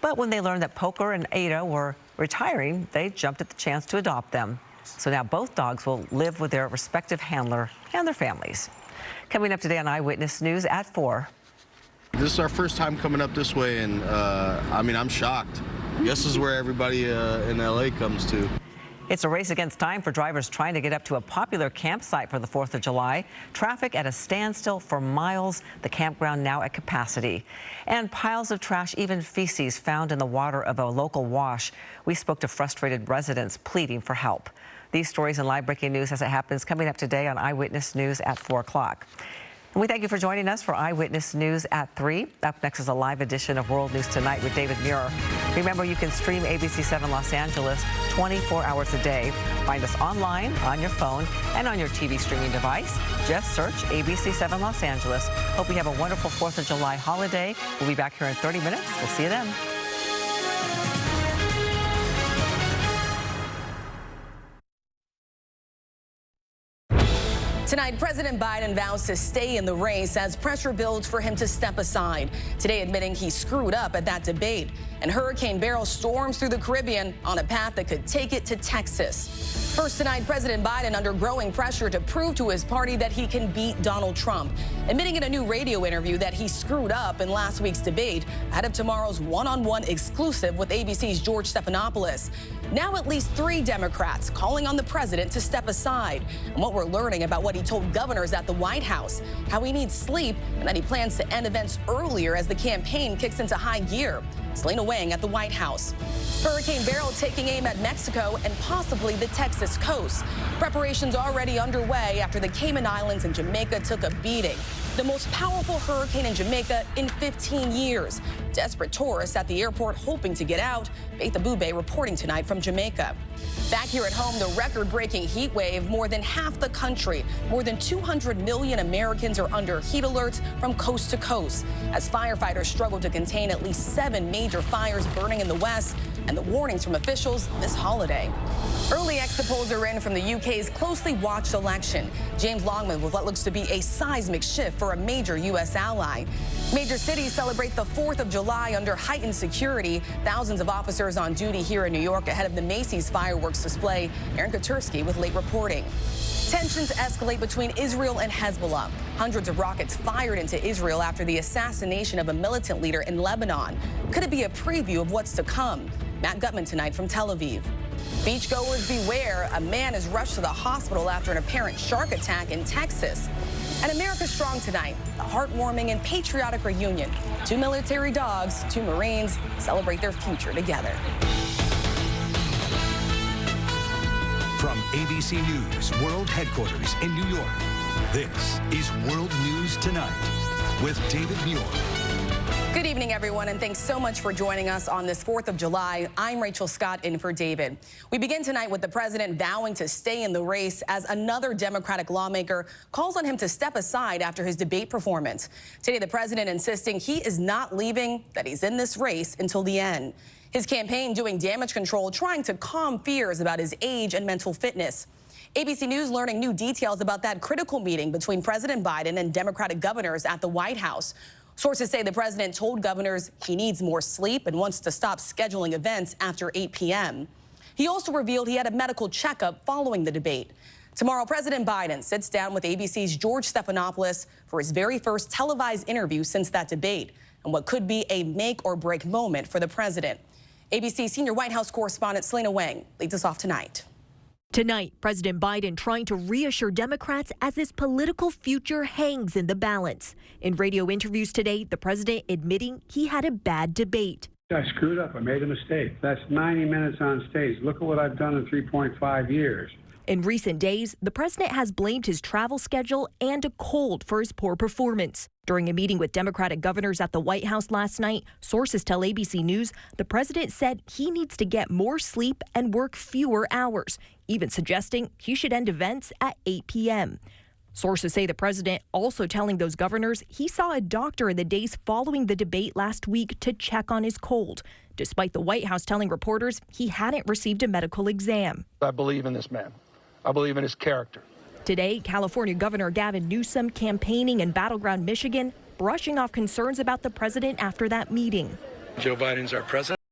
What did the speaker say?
But when they learned that Poker and Ada were retiring, they jumped at the chance to adopt them. So now both dogs will live with their respective handler and their families. Coming up today on Eyewitness News at 4. This is our first time coming up this way, and I mean, I'm shocked. This is where everybody in LA comes to. It's a race against time for drivers trying to get up to a popular campsite for the 4th of July. Traffic at a standstill for miles, the campground now at capacity. And piles of trash, even feces, found in the water of a local wash. We spoke to frustrated residents pleading for help. These stories and live breaking news as it happens coming up today on Eyewitness News at 4 o'clock. And we thank you for joining us for Eyewitness News at 3. Up next is a live edition of World News Tonight with David Muir. Remember, you can stream ABC 7 Los Angeles 24 hours a day. Find us online, on your phone, and on your TV streaming device. Just search ABC 7 Los Angeles. Hope you have a wonderful 4th of July holiday. We'll be back here in 30 minutes. We'll see you then. Tonight, President Biden vows to stay in the race as pressure builds for him to step aside. Today, admitting he screwed up at that debate. And Hurricane Beryl storms through the Caribbean on a path that could take it to Texas. First tonight, President Biden under growing pressure to prove to his party that he can beat Donald Trump, admitting in a new radio interview that he screwed up in last week's debate ahead of tomorrow's one-on-one exclusive with ABC's George Stephanopoulos. Now at least 3 Democrats calling on the president to step aside. And what we're learning about what he told governors at the White House, how he needs sleep, and that he plans to end events earlier as the campaign kicks into high gear. Selena Wang at the White House. Hurricane Beryl taking aim at Mexico and possibly the Texas coast. Preparations already underway after the Cayman Islands and Jamaica took a beating. The most powerful hurricane in Jamaica in 15 years. Desperate tourists at the airport hoping to get out. Faith Abube reporting tonight from Jamaica. Back here at home, the record-breaking heat wave, more than half the country. More than 200 million Americans are under heat alerts from coast to coast as firefighters struggle to contain at least 7 major fires burning in the West, and the warnings from officials this holiday. Early exit polls are in from the UK's closely watched election. James Longman with what looks to be a seismic shift for a major U.S. ally. Major cities celebrate the 4th of July under heightened security. Thousands of officers on duty here in New York ahead of the Macy's fireworks display. Aaron Katursky with late reporting. Tensions escalate between Israel and Hezbollah. Hundreds of rockets fired into Israel after the assassination of a militant leader in Lebanon. Could it be a preview of what's to come? Matt Gutman tonight from Tel Aviv. Beachgoers beware. A man is rushed to the hospital after an apparent shark attack in Texas. And America Strong tonight, a heartwarming and patriotic reunion. 2 military dogs, 2 Marines celebrate their future together. From ABC News World Headquarters in New York, this is World News Tonight with David Muir. Good evening, everyone, and thanks so much for joining us on this 4th of July. I'm Rachel Scott in for David. We begin tonight with the president vowing to stay in the race as another Democratic lawmaker calls on him to step aside after his debate performance. Today, the president insisting he is not leaving, that he's in this race until the end. His campaign doing damage control, trying to calm fears about his age and mental fitness. ABC News learning new details about that critical meeting between President Biden and Democratic governors at the White House. Sources say the president told governors he needs more sleep and wants to stop scheduling events after 8 p.m. He also revealed he had a medical checkup following the debate. Tomorrow, President Biden sits down with ABC's George Stephanopoulos for his very first televised interview since that debate, and what could be a make-or-break moment for the president. ABC senior White House correspondent Selena Wang leads us off tonight. Tonight, President Biden trying to reassure Democrats as his political future hangs in the balance. In radio interviews today, the president admitting he had a bad debate. I screwed up. I made a mistake. That's 90 minutes on stage. Look at what I've done in 3.5 years. In recent days, the president has blamed his travel schedule and a cold for his poor performance. During a meeting with Democratic governors at the White House last night, sources tell ABC News the president said he needs to get more sleep and work fewer hours, even suggesting he should end events at 8 p.m. Sources say the president also telling those governors he saw a doctor in the days following the debate last week to check on his cold, despite the White House telling reporters he hadn't received a medical exam. I believe in this man. I believe in his character. Today, California Governor Gavin Newsom campaigning in battleground Michigan, brushing off concerns about the president after that meeting. Joe Biden's our president.